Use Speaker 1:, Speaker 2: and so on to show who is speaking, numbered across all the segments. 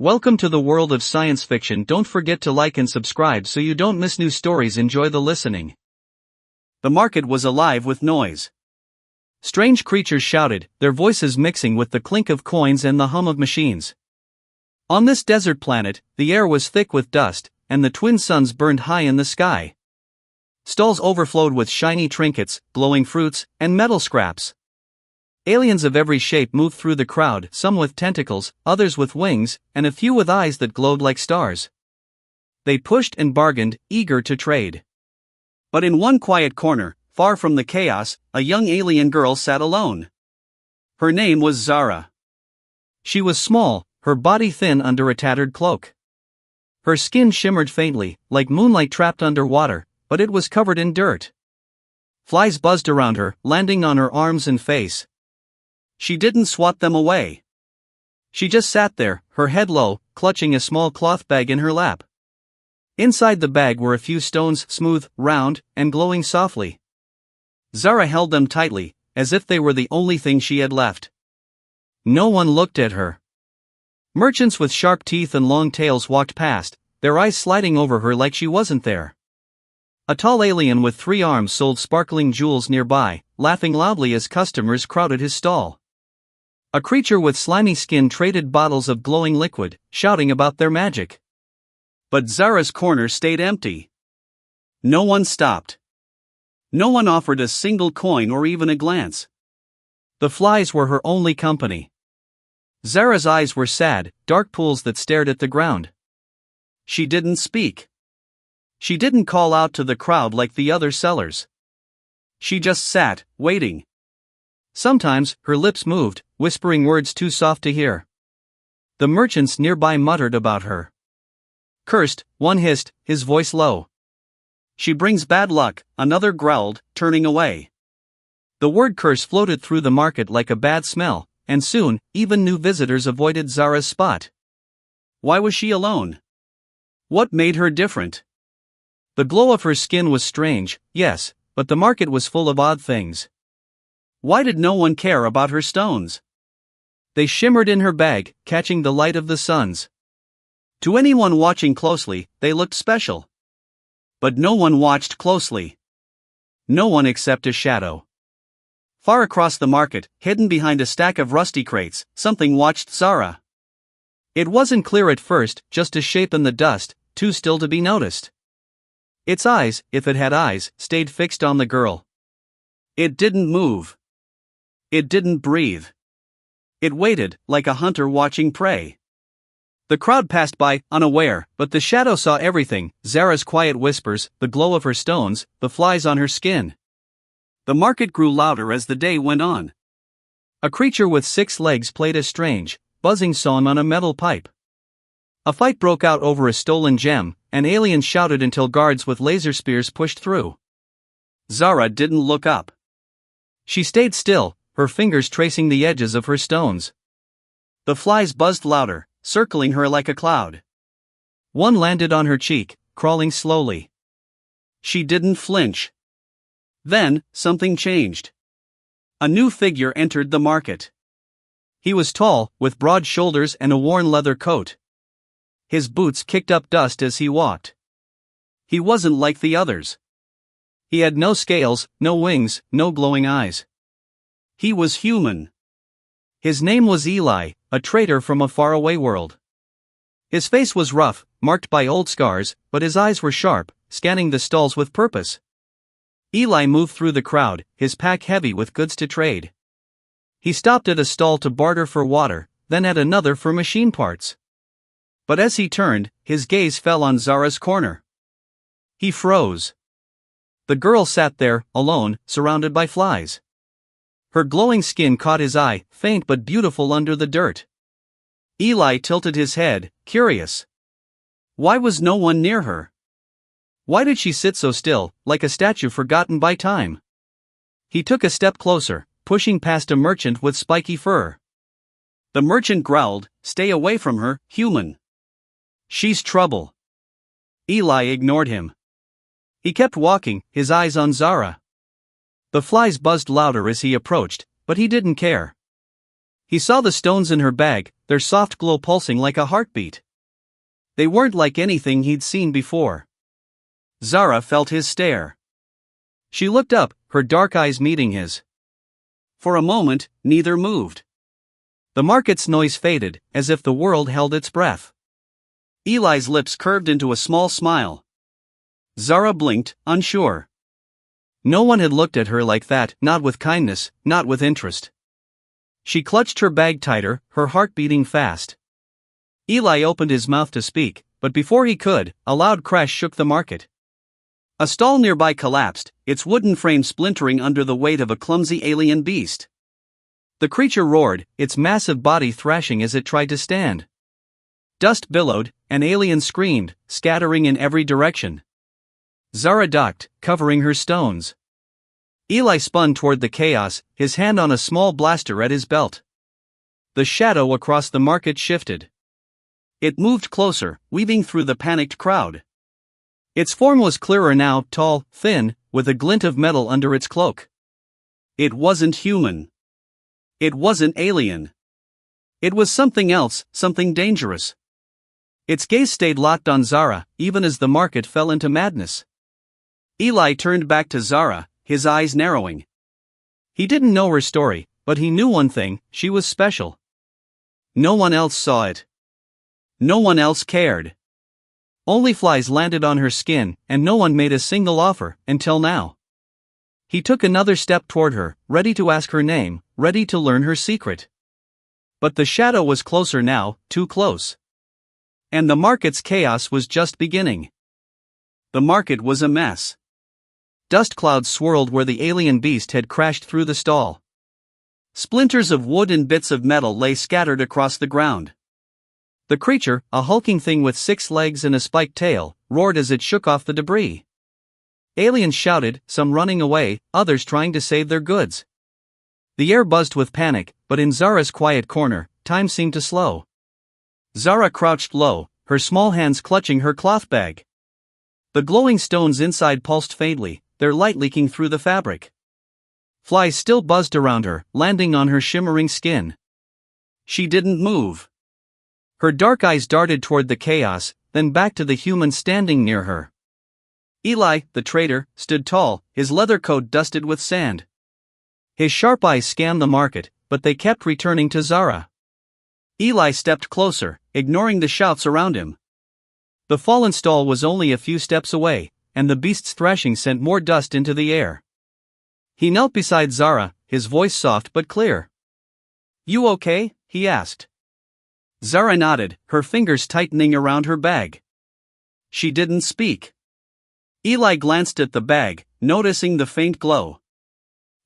Speaker 1: Welcome to the world of science fiction. Don't forget to like and subscribe so you don't miss new stories. Enjoy the listening. The market was alive with noise. Strange creatures shouted, their voices mixing with the clink of coins and the hum of machines. On this desert planet, the air was thick with dust, and the twin suns burned high in the sky. Stalls overflowed with shiny trinkets, glowing fruits, and metal scraps. Aliens of every shape moved through the crowd, some with tentacles, others with wings, and a few with eyes that glowed like stars. They pushed and bargained, eager to trade. But in one quiet corner, far from the chaos, a young alien girl sat alone. Her name was Zara. She was small, her body thin under a tattered cloak. Her skin shimmered faintly, like moonlight trapped under water, but it was covered in dirt. Flies buzzed around her, landing on her arms and face. She didn't swat them away. She just sat there, her head low, clutching a small cloth bag in her lap. Inside the bag were a few stones, smooth, round, and glowing softly. Zara held them tightly, as if they were the only thing she had left. No one looked at her. Merchants with sharp teeth and long tails walked past, their eyes sliding over her like she wasn't there. A tall alien with 3 arms sold sparkling jewels nearby, laughing loudly as customers crowded his stall. A creature with slimy skin traded bottles of glowing liquid, shouting about their magic. But Zara's corner stayed empty. No one stopped. No one offered a single coin or even a glance. The flies were her only company. Zara's eyes were sad, dark pools that stared at the ground. She didn't speak. She didn't call out to the crowd like the other sellers. She just sat, waiting. Sometimes, her lips moved, whispering words too soft to hear. The merchants nearby muttered about her. Cursed, one hissed, his voice low. She brings bad luck, another growled, turning away. The word curse floated through the market like a bad smell, and soon, even new visitors avoided Zara's spot. Why was she alone? What made her different? The glow of her skin was strange, yes, but the market was full of odd things. Why did no one care about her stones? They shimmered in her bag, catching the light of the suns. To anyone watching closely, they looked special. But no one watched closely. No one except a shadow. Far across the market, hidden behind a stack of rusty crates, something watched Zara. It wasn't clear at first, just a shape in the dust, too still to be noticed. Its eyes, if it had eyes, stayed fixed on the girl. It didn't move. It didn't breathe. It waited, like a hunter watching prey. The crowd passed by, unaware, but the shadow saw everything: Zara's quiet whispers, the glow of her stones, the flies on her skin. The market grew louder as the day went on. A creature with 6 legs played a strange, buzzing song on a metal pipe. A fight broke out over a stolen gem, and aliens shouted until guards with laser spears pushed through. Zara didn't look up. She stayed still, her fingers tracing the edges of her stones. The flies buzzed louder, circling her like a cloud. One landed on her cheek, crawling slowly. She didn't flinch. Then, something changed. A new figure entered the market. He was tall, with broad shoulders and a worn leather coat. His boots kicked up dust as he walked. He wasn't like the others. He had no scales, no wings, no glowing eyes. He was human. His name was Eli, a trader from a faraway world. His face was rough, marked by old scars, but his eyes were sharp, scanning the stalls with purpose. Eli moved through the crowd, his pack heavy with goods to trade. He stopped at a stall to barter for water, then at another for machine parts. But as he turned, his gaze fell on Zara's corner. He froze. The girl sat there, alone, surrounded by flies. Her glowing skin caught his eye, faint but beautiful under the dirt. Eli tilted his head, curious. Why was no one near her? Why did she sit so still, like a statue forgotten by time? He took a step closer, pushing past a merchant with spiky fur. The merchant growled, "Stay away from her, human. She's trouble." Eli ignored him. He kept walking, his eyes on Zara. The flies buzzed louder as he approached, but he didn't care. He saw the stones in her bag, their soft glow pulsing like a heartbeat. They weren't like anything he'd seen before. Zara felt his stare. She looked up, her dark eyes meeting his. For a moment, neither moved. The market's noise faded, as if the world held its breath. Eli's lips curved into a small smile. Zara blinked, unsure. No one had looked at her like that, not with kindness, not with interest. She clutched her bag tighter, her heart beating fast. Eli opened his mouth to speak, but before he could, a loud crash shook the market. A stall nearby collapsed, its wooden frame splintering under the weight of a clumsy alien beast. The creature roared, its massive body thrashing as it tried to stand. Dust billowed, and aliens screamed, scattering in every direction. Zara ducked, covering her stones. Eli spun toward the chaos, his hand on a small blaster at his belt. The shadow across the market shifted. It moved closer, weaving through the panicked crowd. Its form was clearer now, tall, thin, with a glint of metal under its cloak. It wasn't human. It wasn't alien. It was something else, something dangerous. Its gaze stayed locked on Zara, even as the market fell into madness. Eli turned back to Zara, his eyes narrowing. He didn't know her story, but he knew one thing: she was special. No one else saw it. No one else cared. Only flies landed on her skin, and no one made a single offer, until now. He took another step toward her, ready to ask her name, ready to learn her secret. But the shadow was closer now, too close. And the market's chaos was just beginning. The market was a mess. Dust clouds swirled where the alien beast had crashed through the stall. Splinters of wood and bits of metal lay scattered across the ground. The creature, a hulking thing with 6 legs and a spiked tail, roared as it shook off the debris. Aliens shouted, some running away, others trying to save their goods. The air buzzed with panic, but in Zara's quiet corner, time seemed to slow. Zara crouched low, her small hands clutching her cloth bag. The glowing stones inside pulsed faintly, their light leaking through the fabric. Flies still buzzed around her, landing on her shimmering skin. She didn't move. Her dark eyes darted toward the chaos, then back to the human standing near her. Eli, the trader, stood tall, his leather coat dusted with sand. His sharp eyes scanned the market, but they kept returning to Zara. Eli stepped closer, ignoring the shouts around him. The fallen stall was only a few steps away, and the beast's thrashing sent more dust into the air. He knelt beside Zara, his voice soft but clear. "You okay?" he asked. Zara nodded, her fingers tightening around her bag. She didn't speak. Eli glanced at the bag, noticing the faint glow.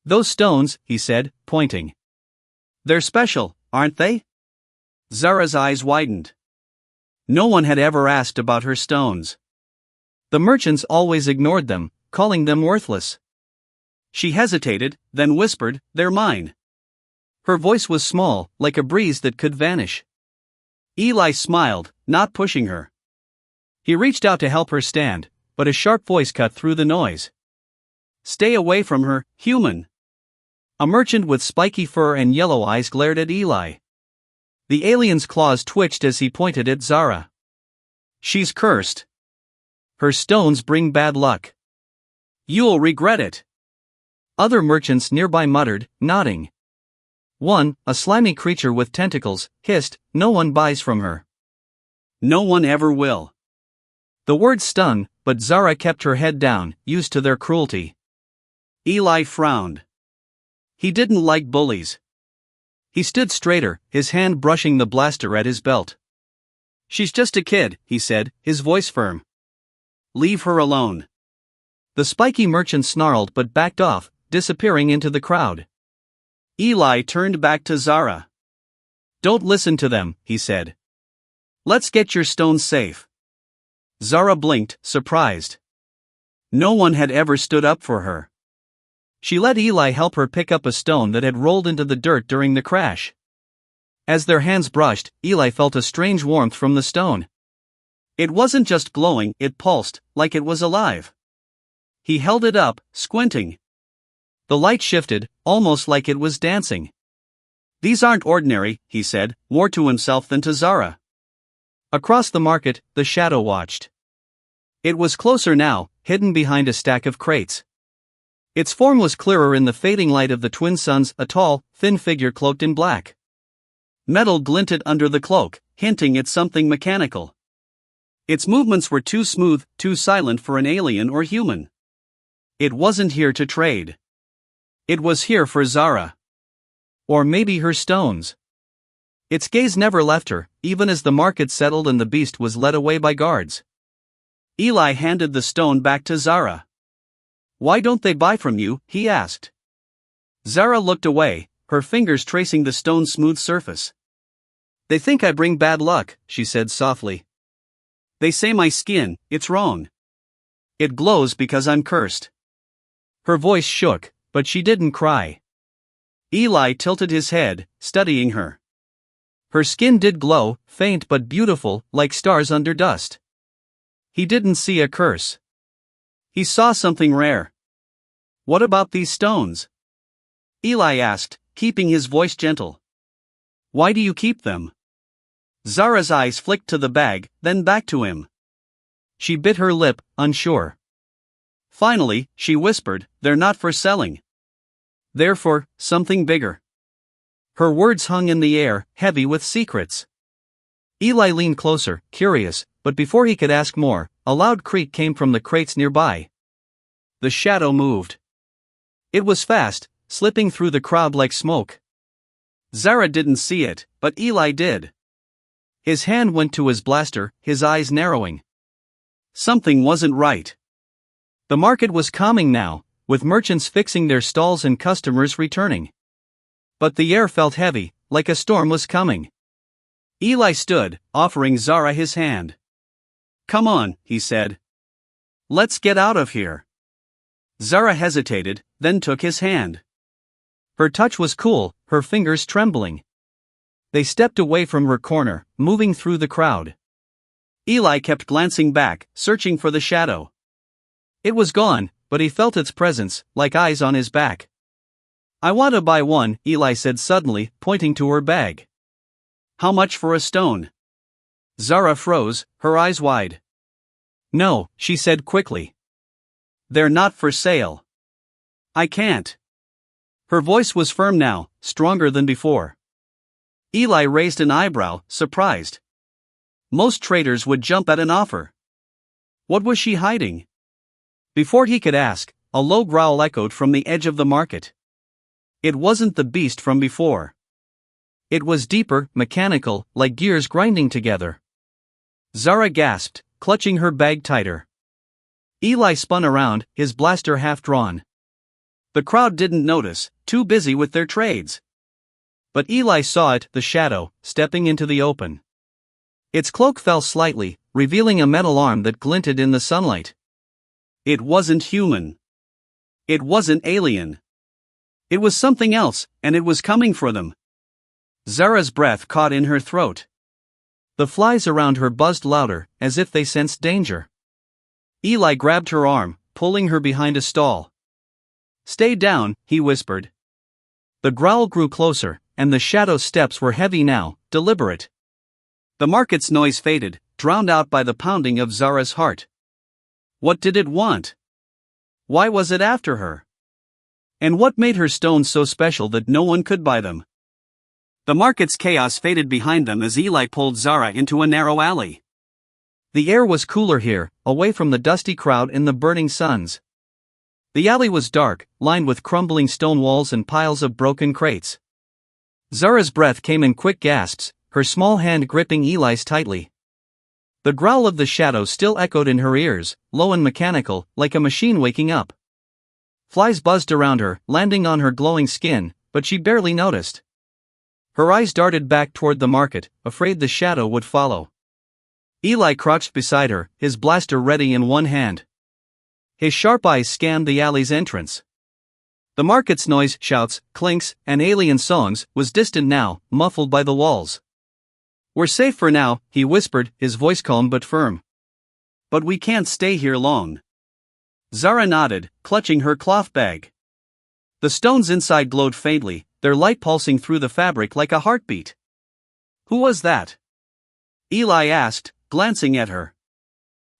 Speaker 1: "Those stones," he said, pointing. "They're special, aren't they?" Zara's eyes widened. No one had ever asked about her stones. The merchants always ignored them, calling them worthless. She hesitated, then whispered, "They're mine." Her voice was small, like a breeze that could vanish. Eli smiled, not pushing her. He reached out to help her stand, but a sharp voice cut through the noise. "Stay away from her, human." A merchant with spiky fur and yellow eyes glared at Eli. The alien's claws twitched as he pointed at Zara. "She's cursed. Her stones bring bad luck. You'll regret it." Other merchants nearby muttered, nodding. One, a slimy creature with tentacles, hissed, "No one buys from her. No one ever will." The words stung, but Zara kept her head down, used to their cruelty. Eli frowned. He didn't like bullies. He stood straighter, his hand brushing the blaster at his belt. "She's just a kid," he said, his voice firm. "Leave her alone." The spiky merchant snarled but backed off, disappearing into the crowd. Eli turned back to Zara. "Don't listen to them," he said. "Let's get your stones safe." Zara blinked, surprised. No one had ever stood up for her. She let Eli help her pick up a stone that had rolled into the dirt during the crash. As their hands brushed, Eli felt a strange warmth from the stone. It wasn't just glowing, it pulsed, like it was alive. He held it up, squinting. The light shifted, almost like it was dancing. These aren't ordinary, he said, more to himself than to Zara. Across the market, the shadow watched. It was closer now, hidden behind a stack of crates. Its form was clearer in the fading light of the twin suns, a tall, thin figure cloaked in black. Metal glinted under the cloak, hinting at something mechanical. Its movements were too smooth, too silent for an alien or human. It wasn't here to trade. It was here for Zara. Or maybe her stones. Its gaze never left her, even as the market settled and the beast was led away by guards. Eli handed the stone back to Zara. "Why don't they buy from you?" he asked. Zara looked away, her fingers tracing the stone's smooth surface. "They think I bring bad luck," she said softly. "They say my skin, it's wrong. It glows because I'm cursed." Her voice shook, but she didn't cry. Eli tilted his head, studying her. Her skin did glow, faint but beautiful, like stars under dust. He didn't see a curse. He saw something rare. "What about these stones?" Eli asked, keeping his voice gentle. "Why do you keep them?" Zara's eyes flicked to the bag, then back to him. She bit her lip, unsure. Finally, she whispered, "They're not for selling. They're for something bigger." Her words hung in the air, heavy with secrets. Eli leaned closer, curious, but before he could ask more, a loud creak came from the crates nearby. The shadow moved. It was fast, slipping through the crowd like smoke. Zara didn't see it, but Eli did. His hand went to his blaster, his eyes narrowing. Something wasn't right. The market was calming now, with merchants fixing their stalls and customers returning. But the air felt heavy, like a storm was coming. Eli stood, offering Zara his hand. "Come on," he said. "Let's get out of here." Zara hesitated, then took his hand. Her touch was cool, her fingers trembling. They stepped away from her corner, moving through the crowd. Eli kept glancing back, searching for the shadow. It was gone, but he felt its presence, like eyes on his back. "I want to buy one," Eli said suddenly, pointing to her bag. "How much for a stone?" Zara froze, her eyes wide. "No," she said quickly. "They're not for sale. I can't." Her voice was firm now, stronger than before. Eli raised an eyebrow, surprised. Most traders would jump at an offer. What was she hiding? Before he could ask, a low growl echoed from the edge of the market. It wasn't the beast from before. It was deeper, mechanical, like gears grinding together. Zara gasped, clutching her bag tighter. Eli spun around, his blaster half drawn. The crowd didn't notice, too busy with their trades. But Eli saw it, the shadow, stepping into the open. Its cloak fell slightly, revealing a metal arm that glinted in the sunlight. It wasn't human. It wasn't alien. It was something else, and it was coming for them. Zara's breath caught in her throat. The flies around her buzzed louder, as if they sensed danger. Eli grabbed her arm, pulling her behind a stall. "Stay down," he whispered. The growl grew closer, and the shadow's steps were heavy now, deliberate. The market's noise faded, drowned out by the pounding of Zara's heart. What did it want? Why was it after her? And what made her stones so special that no one could buy them? The market's chaos faded behind them as Eli pulled Zara into a narrow alley. The air was cooler here, away from the dusty crowd in the burning suns. The alley was dark, lined with crumbling stone walls and piles of broken crates. Zara's breath came in quick gasps, her small hand gripping Eli's tightly. The growl of the shadow still echoed in her ears, low and mechanical, like a machine waking up. Flies buzzed around her, landing on her glowing skin, but she barely noticed. Her eyes darted back toward the market, afraid the shadow would follow. Eli crouched beside her, his blaster ready in one hand. His sharp eyes scanned the alley's entrance. The market's noise, shouts, clinks, and alien songs, was distant now, muffled by the walls. "We're safe for now," he whispered, his voice calm but firm. "But we can't stay here long." Zara nodded, clutching her cloth bag. The stones inside glowed faintly, their light pulsing through the fabric like a heartbeat. Who was that? Eli asked, glancing at her.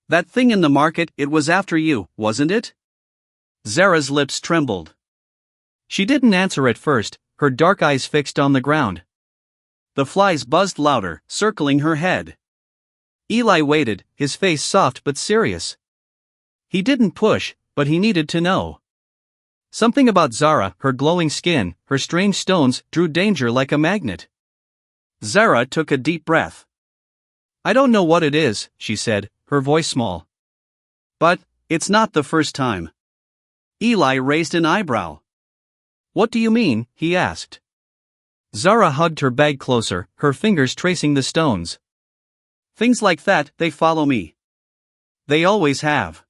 Speaker 1: That thing in the market, it was after you, wasn't it? Zara's lips trembled. She didn't answer at first, her dark eyes fixed on the ground. The flies buzzed louder, circling her head. Eli waited, his face soft but serious. He didn't push, but he needed to know. Something about Zara, her glowing skin, her strange stones, drew danger like a magnet. Zara took a deep breath. I don't know what it is, she said, her voice small. But, it's not the first time. Eli raised an eyebrow. What do you mean? He asked. Zara hugged her bag closer, her fingers tracing the stones. Things like that, they follow me. They always have.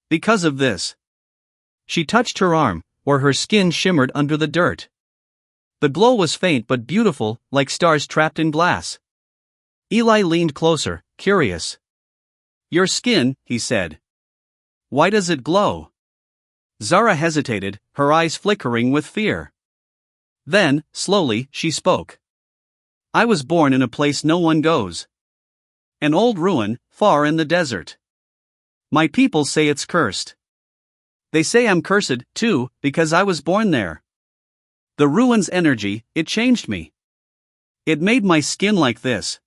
Speaker 1: Because of this. She touched her arm, where her skin shimmered under the dirt. The glow was faint but beautiful, like stars trapped in glass. Eli leaned closer, curious. Your skin, he said. Why does it glow? Zara hesitated, her eyes flickering with fear. Then, slowly, she spoke. I was born in a place no one goes. An old ruin, far in the desert. My people say it's cursed. They say I'm cursed, too, because I was born there. The ruin's energy, it changed me. It made my skin like this.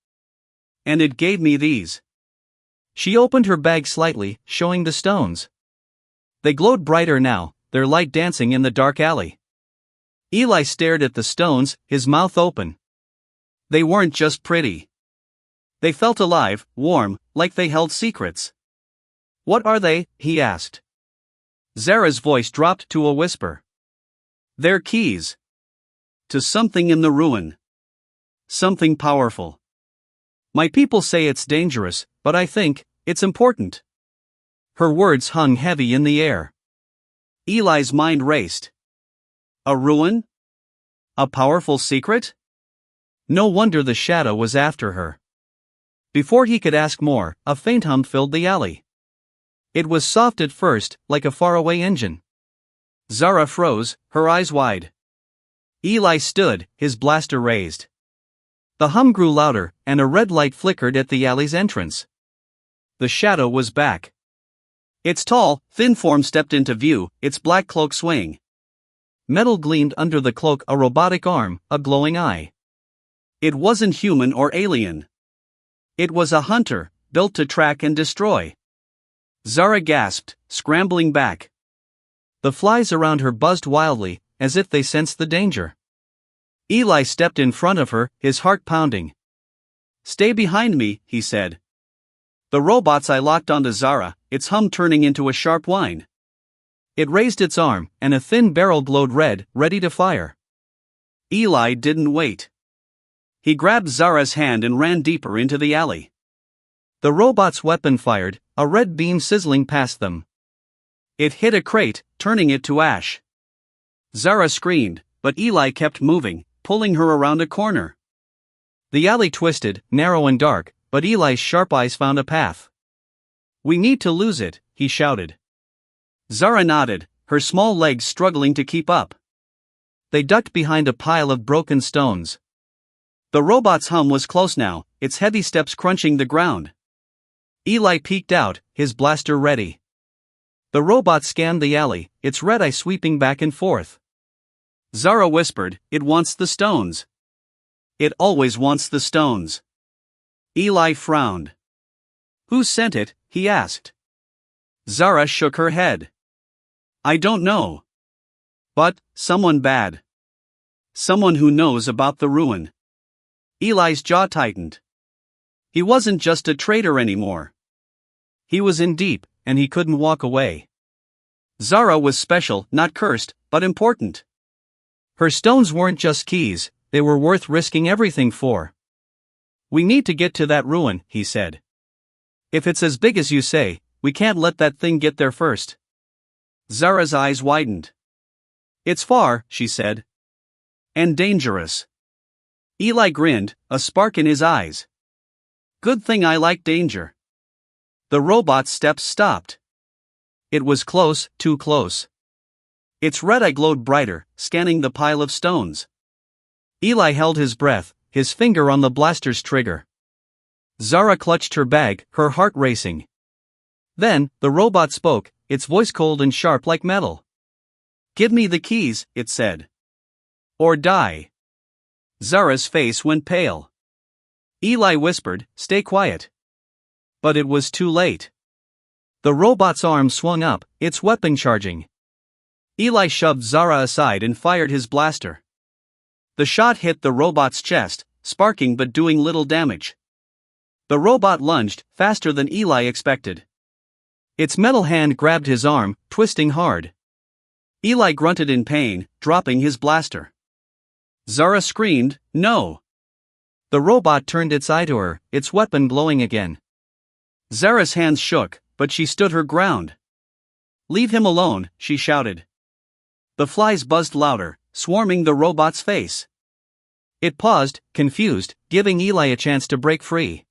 Speaker 1: And it gave me these. She opened her bag slightly, showing the stones. They glowed brighter now, their light dancing in the dark alley. Eli stared at the stones, his mouth open. They weren't just pretty. They felt alive, warm, like they held secrets. What are they? He asked. Zara's voice dropped to a whisper. They're keys. To something in the ruin. Something powerful. My people say it's dangerous, but I think it's important. Her words hung heavy in the air. Eli's mind raced. A ruin? A powerful secret? No wonder the shadow was after her. Before he could ask more, a faint hum filled the alley. It was soft at first, like a faraway engine. Zara froze, her eyes wide. Eli stood, his blaster raised. The hum grew louder, and a red light flickered at the alley's entrance. The shadow was back. Its tall, thin form stepped into view, its black cloak swaying. Metal gleamed under the cloak, a robotic arm, a glowing eye. It wasn't human or alien. It was a hunter, built to track and destroy. Zara gasped, scrambling back. The flies around her buzzed wildly, as if they sensed the danger. Eli stepped in front of her, his heart pounding. Stay behind me, he said. The robot's eye locked onto Zara, its hum turning into a sharp whine. It raised its arm, and a thin barrel glowed red, ready to fire. Eli didn't wait. He grabbed Zara's hand and ran deeper into the alley. The robot's weapon fired, a red beam sizzling past them. It hit a crate, turning it to ash. Zara screamed, but Eli kept moving, pulling her around a corner. The alley twisted, narrow and dark, but Eli's sharp eyes found a path. We need to lose it, he shouted. Zara nodded, her small legs struggling to keep up. They ducked behind a pile of broken stones. The robot's hum was close now, its heavy steps crunching the ground. Eli peeked out, his blaster ready. The robot scanned the alley, its red eye sweeping back and forth. Zara whispered, "It wants the stones." "It always wants the stones." Eli frowned. "Who sent it?" he asked. Zara shook her head. "I don't know. But, someone bad. Someone who knows about the ruin." Eli's jaw tightened. He wasn't just a traitor anymore. He was in deep, and he couldn't walk away. Zara was special, not cursed, but important. Her stones weren't just keys, they were worth risking everything for. "We need to get to that ruin," he said. "If it's as big as you say, we can't let that thing get there first." Zara's eyes widened. "It's far," she said. "And dangerous." Eli grinned, a spark in his eyes. "Good thing I like danger." The robot's steps stopped. It was close, too close. Its red eye glowed brighter, scanning the pile of stones. Eli held his breath, his finger on the blaster's trigger. Zara clutched her bag, her heart racing. Then, the robot spoke, its voice cold and sharp like metal. "Give me the keys," it said. "Or die." Zara's face went pale. Eli whispered, "Stay quiet." But it was too late. The robot's arm swung up, its weapon charging. Eli shoved Zara aside and fired his blaster. The shot hit the robot's chest, sparking but doing little damage. The robot lunged, faster than Eli expected. Its metal hand grabbed his arm, twisting hard. Eli grunted in pain, dropping his blaster. Zara screamed, "No!" The robot turned its eye to her, its weapon glowing again. Zara's hands shook, but she stood her ground. "Leave him alone," she shouted. The flies buzzed louder, swarming the robot's face. It paused, confused, giving Eli a chance to break free.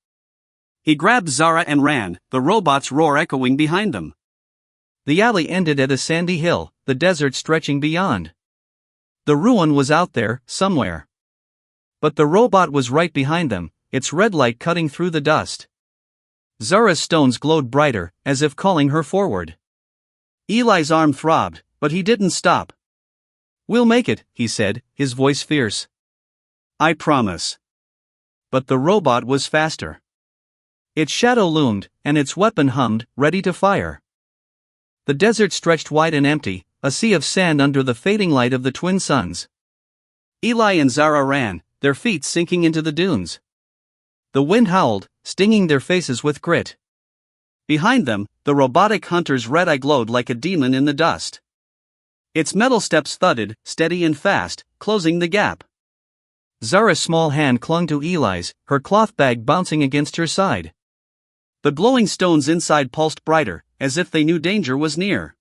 Speaker 1: He grabbed Zara and ran, the robot's roar echoing behind them. The alley ended at a sandy hill, the desert stretching beyond. The ruin was out there, somewhere. But the robot was right behind them, its red light cutting through the dust. Zara's stones glowed brighter, as if calling her forward. Eli's arm throbbed, but he didn't stop. "We'll make it," he said, his voice fierce. "I promise." But the robot was faster. Its shadow loomed, and its weapon hummed, ready to fire. The desert stretched wide and empty, a sea of sand under the fading light of the twin suns. Eli and Zara ran, their feet sinking into the dunes. The wind howled, stinging their faces with grit. Behind them, the robotic hunter's red eye glowed like a demon in the dust. Its metal steps thudded, steady and fast, closing the gap. Zara's small hand clung to Eli's, her cloth bag bouncing against her side. The glowing stones inside pulsed brighter, as if they knew danger was near.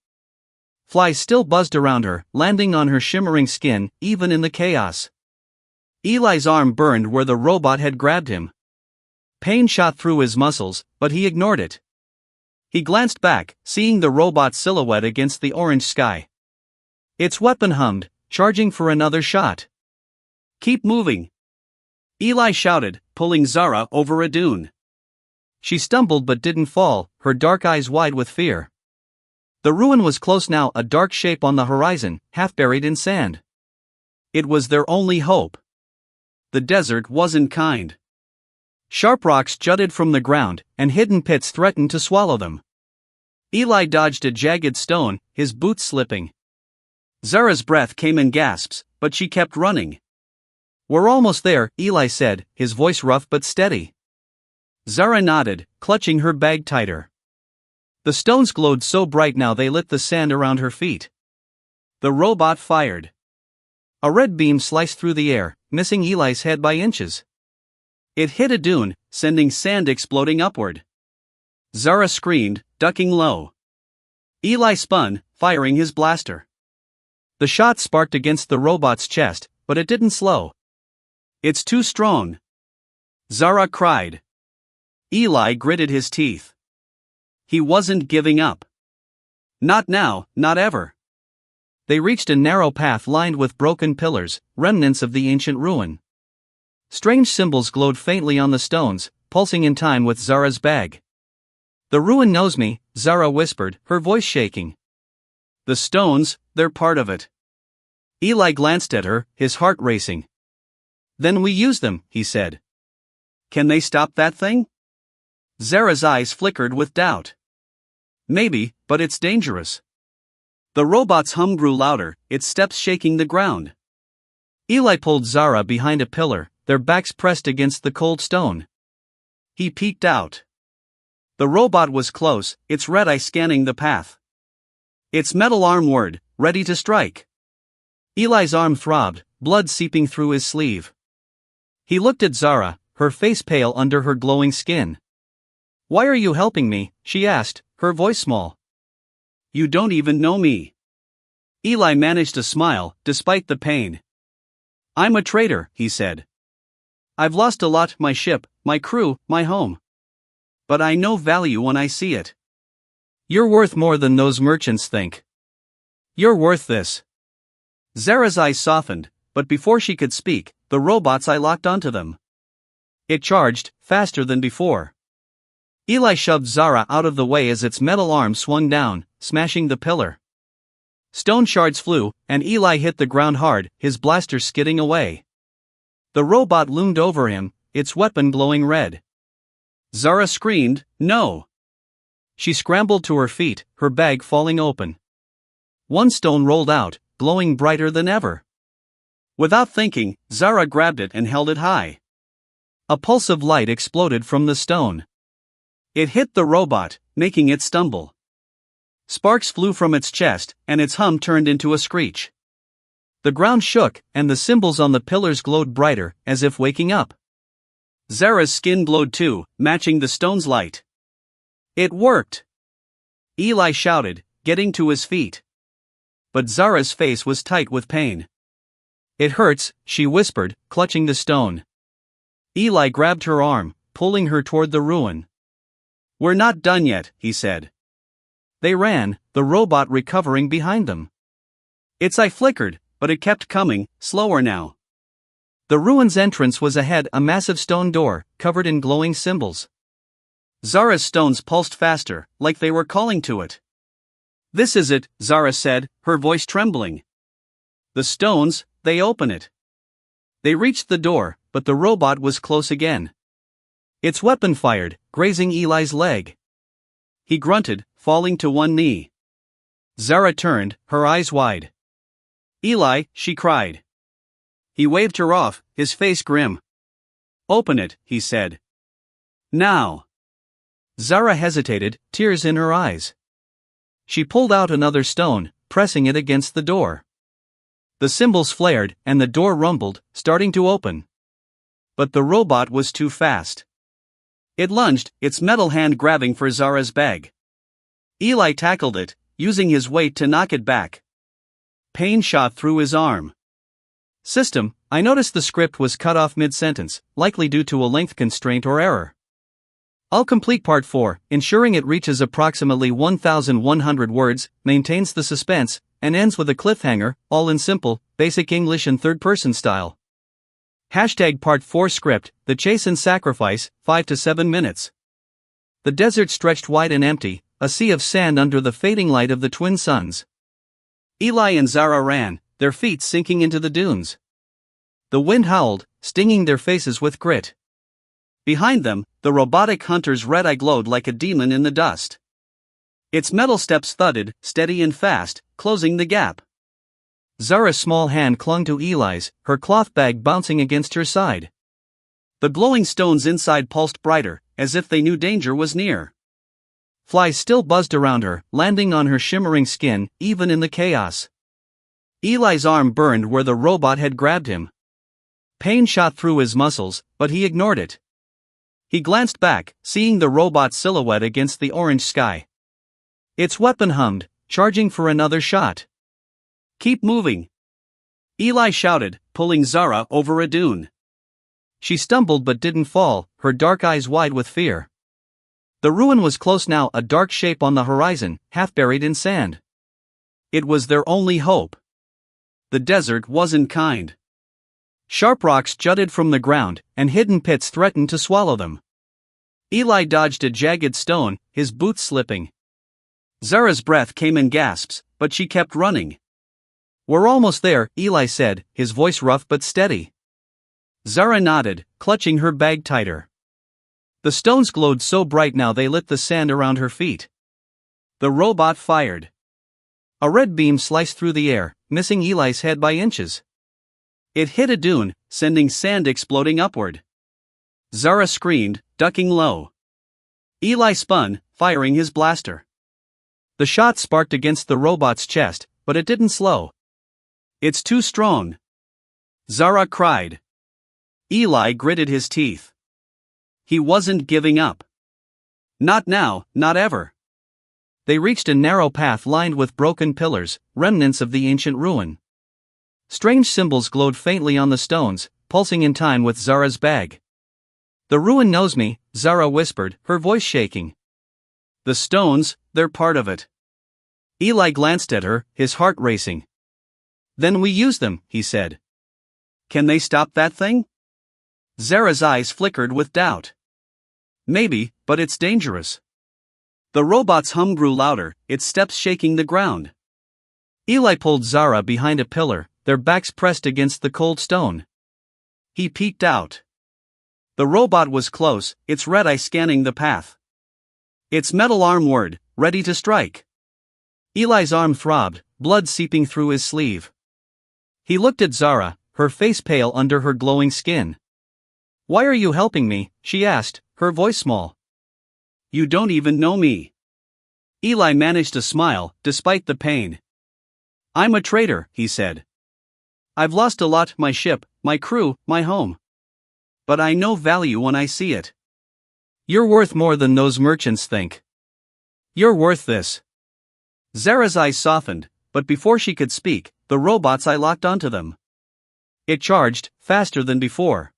Speaker 1: Flies still buzzed around her, landing on her shimmering skin, even in the chaos. Eli's arm burned where the robot had grabbed him. Pain shot through his muscles, but he ignored it. He glanced back, seeing the robot's silhouette against the orange sky. Its weapon hummed, charging for another shot. "Keep moving!" Eli shouted, pulling Zara over a dune. She stumbled but didn't fall, her dark eyes wide with fear. The ruin was close now, a dark shape on the horizon, half buried in sand. It was their only hope. The desert wasn't kind. Sharp rocks jutted from the ground, and hidden pits threatened to swallow them. Eli dodged a jagged stone, his boots slipping. Zara's breath came in gasps, but she kept running. "We're almost there," Eli said, his voice rough but steady. Zara nodded, clutching her bag tighter. The stones glowed so bright now they lit the sand around her feet. The robot fired. A red beam sliced through the air, missing Eli's head by inches. It hit a dune, sending sand exploding upward. Zara screamed, ducking low. Eli spun, firing his blaster. The shot sparked against the robot's chest, but it didn't slow. "It's too strong!" Zara cried. Eli gritted his teeth. He wasn't giving up. Not now, not ever. They reached a narrow path lined with broken pillars, remnants of the ancient ruin. Strange symbols glowed faintly on the stones, pulsing in time with Zara's bag. "The ruin knows me," Zara whispered, her voice shaking. "The stones, they're part of it." Eli glanced at her, his heart racing. "Then we use them," he said. "Can they stop that thing?" Zara's eyes flickered with doubt. "Maybe, but it's dangerous." The robot's hum grew louder, its steps shaking the ground. Eli pulled Zara behind a pillar, their backs pressed against the cold stone. He peeked out. The robot was close, its red eye scanning the path. Its metal arm whirred, ready to strike. Eli's arm throbbed, blood seeping through his sleeve. He looked at Zara, her face pale under her glowing skin. "Why are you helping me?" she asked, her voice small. "You don't even know me." Eli managed a smile, despite the pain. "I'm a traitor," he said. "I've lost a lot, my ship, my crew, my home. But I know value when I see it. You're worth more than those merchants think." You're worth this. Zara's eyes softened, but before she could speak, the robot's eye locked onto them. It charged, faster than before. Eli shoved Zara out of the way as its metal arm swung down, smashing the pillar. Stone shards flew, and Eli hit the ground hard, his blaster skidding away. The robot loomed over him, its weapon glowing red. Zara screamed, "No!" She scrambled to her feet, her bag falling open. One stone rolled out, glowing brighter than ever. Without thinking, Zara grabbed it and held it high. A pulse of light exploded from the stone. It hit the robot, making it stumble. Sparks flew from its chest, and its hum turned into a screech. The ground shook, and the symbols on the pillars glowed brighter, as if waking up. Zara's skin glowed too, matching the stone's light. It worked! Eli shouted, getting to his feet. But Zara's face was tight with pain. "It hurts," she whispered, clutching the stone. Eli grabbed her arm, pulling her toward the ruin. "We're not done yet," he said. They ran, the robot recovering behind them. Its eye flickered, but it kept coming, slower now. The ruin's entrance was ahead, a massive stone door, covered in glowing symbols. Zara's stones pulsed faster, like they were calling to it. "This is it," Zara said, her voice trembling. "The stones, they open it." They reached the door, but the robot was close again. Its weapon fired, grazing Eli's leg. He grunted, falling to one knee. Zara turned, her eyes wide. "Eli," she cried. He waved her off, his face grim. "Open it," he said. "Now." Zara hesitated, tears in her eyes. She pulled out another stone, pressing it against the door. The symbols flared, and the door rumbled, starting to open. But the robot was too fast. It lunged, its metal hand grabbing for Zara's bag. Eli tackled it, using his weight to knock it back. Pain shot through his arm. "System, I noticed the script was cut off mid-sentence, likely due to a length constraint or error. I'll complete part 4, ensuring it reaches approximately 1,100 words, maintains the suspense, and ends with a cliffhanger, all in simple, basic English and third-person style. Hashtag part 4 script, the chase and sacrifice, 5 to 7 minutes. The desert stretched wide and empty, a sea of sand under the fading light of the twin suns. Eli and Zara ran, their feet sinking into the dunes. The wind howled, stinging their faces with grit. Behind them, the robotic hunter's red eye glowed like a demon in the dust. Its metal steps thudded, steady and fast, closing the gap. Zara's small hand clung to Eli's, her cloth bag bouncing against her side. The glowing stones inside pulsed brighter, as if they knew danger was near. Flies still buzzed around her, landing on her shimmering skin, even in the chaos. Eli's arm burned where the robot had grabbed him. Pain shot through his muscles, but he ignored it. He glanced back, seeing the robot's silhouette against the orange sky. Its weapon hummed, charging for another shot. "Keep moving!" Eli shouted, pulling Zara over a dune. She stumbled but didn't fall, her dark eyes wide with fear. The ruin was close now, a dark shape on the horizon, half buried in sand. It was their only hope. The desert wasn't kind. Sharp rocks jutted from the ground, and hidden pits threatened to swallow them. Eli dodged a jagged stone, his boots slipping. Zara's breath came in gasps, but she kept running. "We're almost there," Eli said, his voice rough but steady. Zara nodded, clutching her bag tighter. The stones glowed so bright now they lit the sand around her feet. The robot fired. A red beam sliced through the air, missing Eli's head by inches. It hit a dune, sending sand exploding upward. Zara screamed, ducking low. Eli spun, firing his blaster. The shot sparked against the robot's chest, but it didn't slow. "It's too strong!" Zara cried. Eli gritted his teeth. He wasn't giving up. Not now, not ever. They reached a narrow path lined with broken pillars, remnants of the ancient ruin. Strange symbols glowed faintly on the stones, pulsing in time with Zara's bag. "The ruin knows me," Zara whispered, her voice shaking. "The stones, they're part of it." Eli glanced at her, his heart racing. Then we use them, he said. Can they stop that thing? Zara's eyes flickered with doubt. Maybe, but it's dangerous. The robot's hum grew louder, its steps shaking the ground. Eli pulled Zara behind a pillar, their backs pressed against the cold stone. He peeked out. The robot was close, its red eye scanning the path. Its metal arm whirred, ready to strike. Eli's arm throbbed, blood seeping through his sleeve. He looked at Zara, her face pale under her glowing skin. Why are you helping me? She asked, her voice small. You don't even know me. Eli managed to smile, despite the pain. I'm a traitor, he said. I've lost a lot, my ship, my crew, my home. But I know value when I see it. You're worth more than those merchants think. You're worth this. Zara's eyes softened, but before she could speak, the robot's eye locked onto them. It charged, faster than before.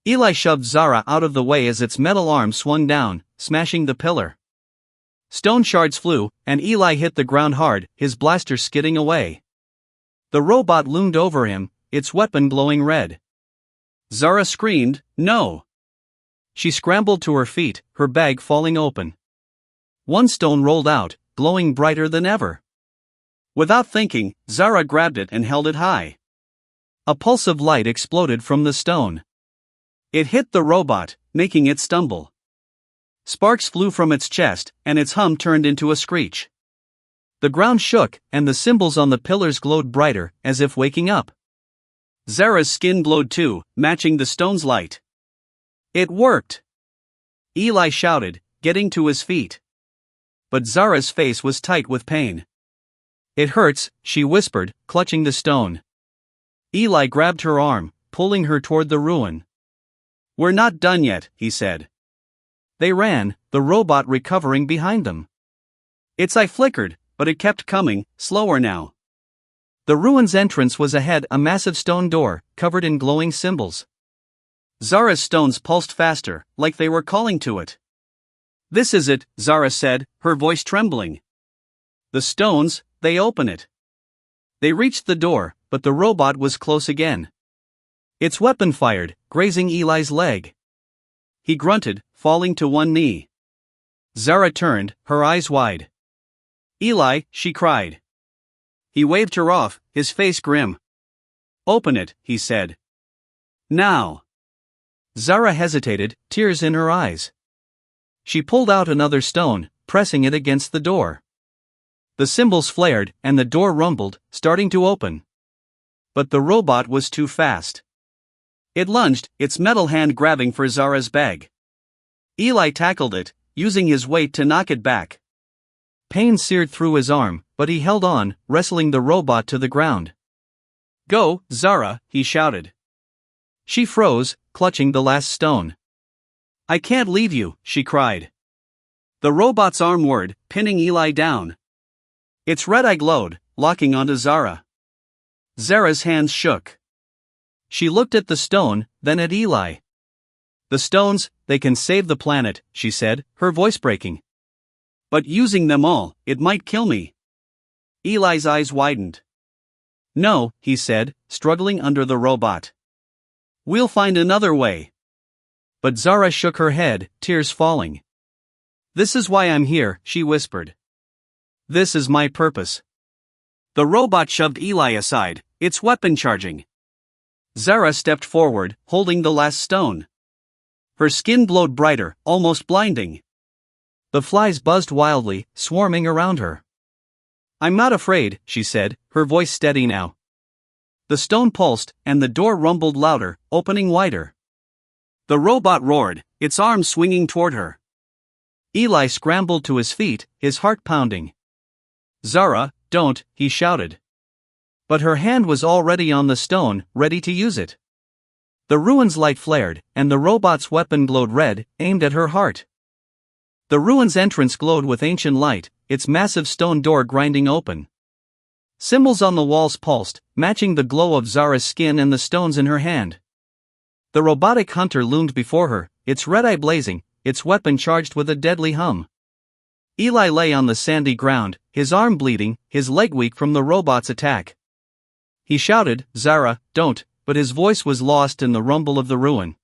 Speaker 1: Eli shoved Zara out of the way as its metal arm swung down, smashing the pillar. Stone shards flew, and Eli hit the ground hard, his blaster skidding away. The robot loomed over him, its weapon glowing red. Zara screamed, "No!" She scrambled to her feet, her bag falling open. One stone rolled out, glowing brighter than ever. Without thinking, Zara grabbed it and held it high. A pulse of light exploded from the stone. It hit the robot, making it stumble. Sparks flew from its chest, and its hum turned into a screech. The ground shook, and the symbols on the pillars glowed brighter, as if waking up. Zara's skin glowed too, matching the stone's light. It worked! Eli shouted, getting to his feet. But Zara's face was tight with pain. It hurts, she whispered, clutching the stone. Eli grabbed her arm, pulling her toward the ruin. We're not done yet, he said. They ran, the robot recovering behind them. Its eye flickered, but it kept coming, slower now. The ruin's entrance was ahead, a massive stone door, covered in glowing symbols. Zara's stones pulsed faster, like they were calling to it. This is it, Zara said, her voice trembling. The stones, they open it. They reached the door, but the robot was close again. Its weapon fired, grazing Eli's leg. He grunted, falling to one knee. Zara turned, her eyes wide. Eli, she cried. He waved her off, his face grim. Open it, he said. Now. Zara hesitated, tears in her eyes. She pulled out another stone, pressing it against the door. The symbols flared, and the door rumbled, starting to open. But the robot was too fast. It lunged, its metal hand grabbing for Zara's bag. Eli tackled it, using his weight to knock it back. Pain seared through his arm, but he held on, wrestling the robot to the ground. Go, Zara, he shouted. She froze, clutching the last stone. I can't leave you, she cried. The robot's arm whirred, pinning Eli down. Its red eye glowed, locking onto Zara. Zara's hands shook. She looked at the stone, then at Eli. The stones, they can save the planet, she said, her voice breaking. But using them all, it might kill me. Eli's eyes widened. No, he said, struggling under the robot. We'll find another way. But Zara shook her head, tears falling. This is why I'm here, she whispered. This is my purpose. The robot shoved Eli aside, its weapon charging. Zara stepped forward, holding the last stone. Her skin glowed brighter, almost blinding. The flies buzzed wildly, swarming around her. I'm not afraid, she said, her voice steady now. The stone pulsed, and the door rumbled louder, opening wider. The robot roared, its arms swinging toward her. Eli scrambled to his feet, his heart pounding. Zara, don't, he shouted. But her hand was already on the stone, ready to use it. The ruin's light flared, and the robot's weapon glowed red, aimed at her heart. The ruin's entrance glowed with ancient light, its massive stone door grinding open. Symbols on the walls pulsed, matching the glow of Zara's skin and the stones in her hand. The robotic hunter loomed before her, its red eye blazing, its weapon charged with a deadly hum. Eli lay on the sandy ground, his arm bleeding, his leg weak from the robot's attack. He shouted, "Zara, don't," but his voice was lost in the rumble of the ruin.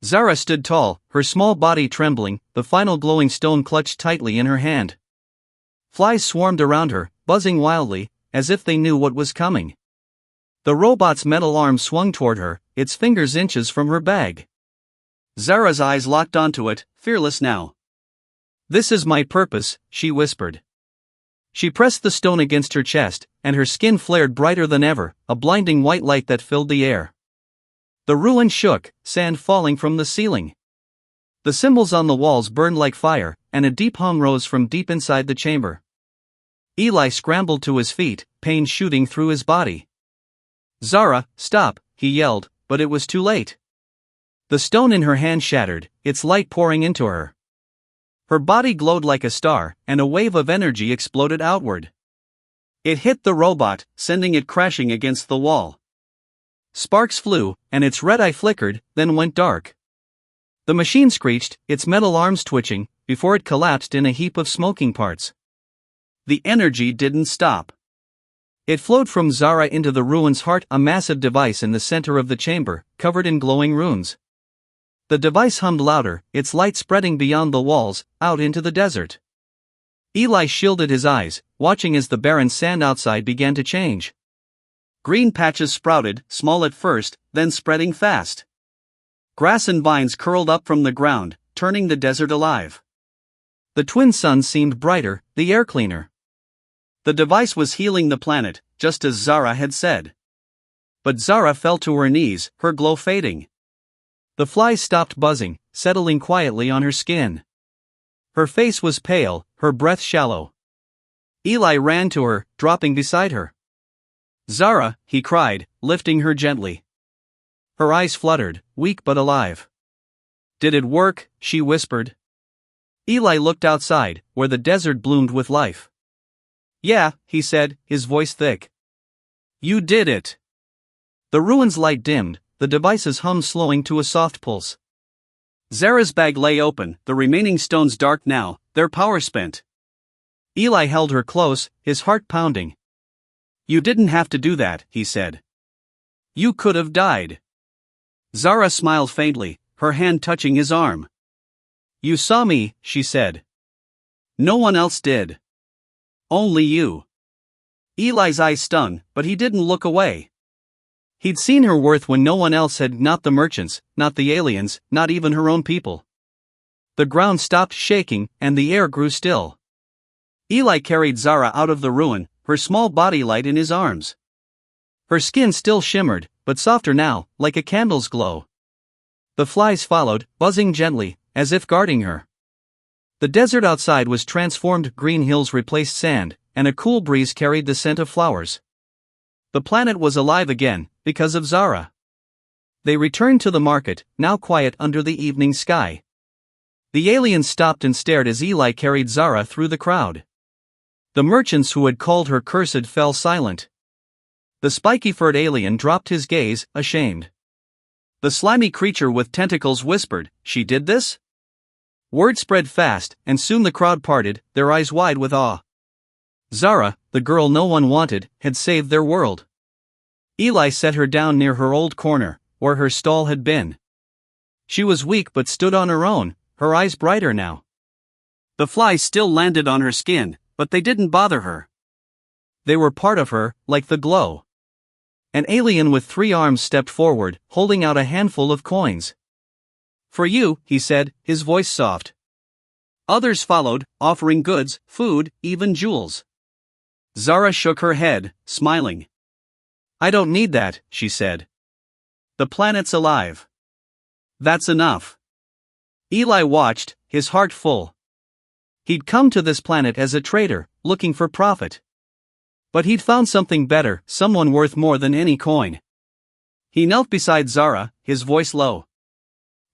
Speaker 1: Zara stood tall, her small body trembling, the final glowing stone clutched tightly in her hand. Flies swarmed around her, buzzing wildly, as if they knew what was coming. The robot's metal arm swung toward her, its fingers inches from her bag. Zara's eyes locked onto it, fearless now. "This is my purpose," she whispered. She pressed the stone against her chest, and her skin flared brighter than ever, a blinding white light that filled the air. The ruin shook, sand falling from the ceiling. The symbols on the walls burned like fire, and a deep hum rose from deep inside the chamber. Eli scrambled to his feet, pain shooting through his body. "Zara, stop," he yelled, but it was too late. The stone in her hand shattered, its light pouring into her. Her body glowed like a star, and a wave of energy exploded outward. It hit the robot, sending it crashing against the wall. Sparks flew, and its red eye flickered, then went dark. The machine screeched, its metal arms twitching, before it collapsed in a heap of smoking parts. The energy didn't stop. It flowed from Zara into the ruin's heart, a massive device in the center of the chamber, covered in glowing runes. The device hummed louder, its light spreading beyond the walls, out into the desert. Eli shielded his eyes, watching as the barren sand outside began to change. Green patches sprouted, small at first, then spreading fast. Grass and vines curled up from the ground, turning the desert alive. The twin suns seemed brighter, the air cleaner. The device was healing the planet, just as Zara had said. But Zara fell to her knees, her glow fading. The flies stopped buzzing, settling quietly on her skin. Her face was pale, her breath shallow. Eli ran to her, dropping beside her. "Zara," he cried, lifting her gently. Her eyes fluttered, weak but alive. "Did it work?" she whispered. Eli looked outside, where the desert bloomed with life. "Yeah," he said, his voice thick. "You did it." The ruin's light dimmed, the device's hum slowing to a soft pulse. Zara's bag lay open, the remaining stones dark now, their power spent. Eli held her close, his heart pounding. "You didn't have to do that," he said. "You could have died." Zara smiled faintly, her hand touching his arm. "You saw me," she said. "No one else did. Only you." Eli's eyes stung, but he didn't look away. He'd seen her worth when no one else had, not the merchants, not the aliens, not even her own people. The ground stopped shaking, and the air grew still. Eli carried Zara out of the ruin, her small body light in his arms. Her skin still shimmered, but softer now, like a candle's glow. The flies followed, buzzing gently, as if guarding her. The desert outside was transformed, green hills replaced sand, and a cool breeze carried the scent of flowers. The planet was alive again, because of Zara. They returned to the market, now quiet under the evening sky. The aliens stopped and stared as Eli carried Zara through the crowd. The merchants who had called her cursed fell silent. The spiky-furred alien dropped his gaze, ashamed. The slimy creature with tentacles whispered, "She did this?" Word spread fast, and soon the crowd parted, their eyes wide with awe. Zara, the girl no one wanted, had saved their world. Eli set her down near her old corner, where her stall had been. She was weak but stood on her own, her eyes brighter now. The flies still landed on her skin, but they didn't bother her. They were part of her, like the glow. An alien with 3 arms stepped forward, holding out a handful of coins. "For you," he said, his voice soft. Others followed, offering goods, food, even jewels. Zara shook her head, smiling. "I don't need that," she said. "The planet's alive. That's enough." Eli watched, his heart full. He'd come to this planet as a trader, looking for profit. But he'd found something better, someone worth more than any coin. He knelt beside Zara, his voice low.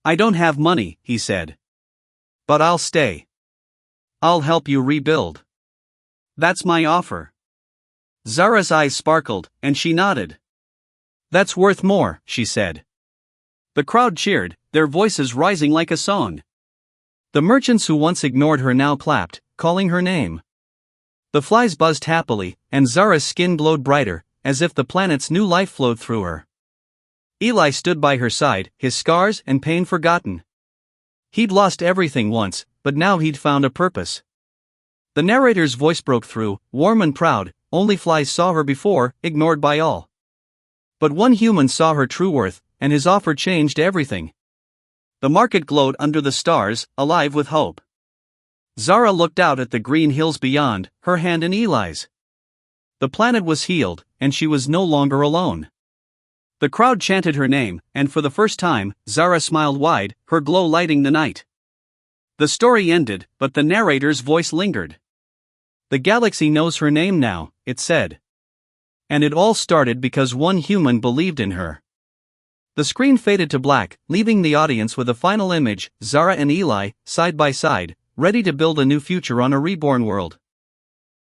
Speaker 1: "I don't have money," he said. "But I'll stay. I'll help you rebuild. That's my offer." Zara's eyes sparkled, and she nodded. "That's worth more," she said. The crowd cheered, their voices rising like a song. The merchants who once ignored her now clapped, calling her name. The flies buzzed happily, and Zara's skin glowed brighter, as if the planet's new life flowed through her. Eli stood by her side, his scars and pain forgotten. He'd lost everything once, but now he'd found a purpose. The narrator's voice broke through, warm and proud. Only flies saw her before, ignored by all. But one human saw her true worth, and his offer changed everything. The market glowed under the stars, alive with hope. Zara looked out at the green hills beyond, her hand in Eli's. The planet was healed, and she was no longer alone. The crowd chanted her name, and for the first time, Zara smiled wide, her glow lighting the night. The story ended, but the narrator's voice lingered. The galaxy knows her name now, it said. And it all started because one human believed in her. The screen faded to black, leaving the audience with a final image, Zara and Eli, side by side, ready to build a new future on a reborn world.